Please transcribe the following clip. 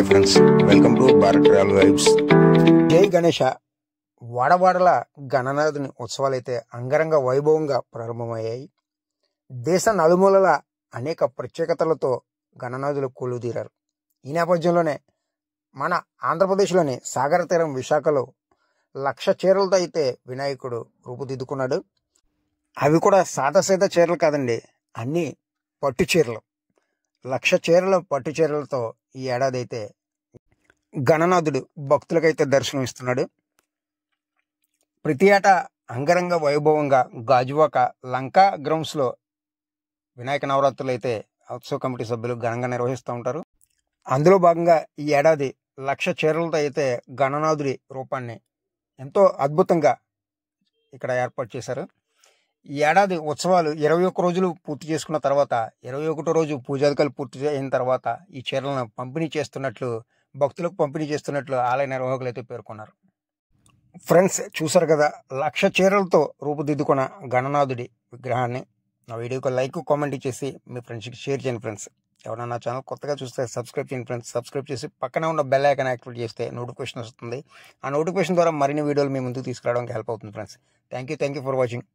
Friends, welcome to Bharat travel vibes. జై గణేష. వాడవాడల గణనాథుని ఉత్సవాలైతే అంగరంగ వైభవంగా ప్రారంభమయ్యాయి. దేశ నలుమూలల అనేక ప్రత్యేకతలతో గణనాథులు కొలువుదీరారు. ఈ నేపథ్యంలోనే మన ఆంధ్రప్రదేశ్లోని సాగర తీరం విశాఖలో 1,00,000 చీరలతో అయితే వినాయకుడు రూపుదిద్దుకున్నాడు. అవి కూడా సాదాసీదా చీరలు కాదండి, అన్నీ పట్టు చీరలు. 1,00,000 చీరలు పట్టు చీరలతో ఈ ఏడాది అయితే గణనాథుడు భక్తులకైతే దర్శనం ఇస్తున్నాడు. ప్రతి ఏటా అంగరంగ వైభవంగా గాజువాక లంకా గ్రౌండ్స్లో వినాయక నవరాత్రులు అయితే ఉత్సవ కమిటీ సభ్యులు ఘనంగా నిర్వహిస్తూ ఉంటారు. అందులో భాగంగా ఈ ఏడాది 1,00,000 చీరలతో అయితే గణనాథుడి రూపాన్ని ఎంతో అద్భుతంగా ఇక్కడ ఏర్పాటు చేశారు. ఈ ఏడాది ఉత్సవాలు 21 రోజులు పూర్తి చేసుకున్న తర్వాత 21వ రోజు పూజాదికలు పూర్తి అయిన తర్వాత ఈ చీరలను పంపిణీ చేస్తున్నట్లు, భక్తులకు పంపిణీ చేస్తున్నట్లు ఆలయ నిర్వాహకులు అయితే పేర్కొన్నారు. ఫ్రెండ్స్, చూసారు కదా 1,00,000 చీరలతో రూపుదిద్దుకున్న గణనాథుడి విగ్రహాన్ని. నా వీడియోకి లైక్, కామెంట్ చేసి మీ ఫ్రెండ్స్కి షేర్ చేయండి. ఫ్రెండ్స్, ఎవరైనా నా ఛానల్ కొత్తగా చూస్తే సబ్స్క్రైబ్ చేయండి. ఫ్రెండ్స్, సబ్స్క్రైబ్ చేసి పక్కన ఉన్న బెల్ ఐకాన్ యాక్టివేట్ చేస్తే నోటిఫికేషన్ వస్తుంది. ఆ నోటిఫికేషన్ ద్వారా మరిన్ని వీడియోలు మీ ముందుకు తీసుకురావడానికి హెల్ప్ అవుతుంది. Friends, thank you for watching.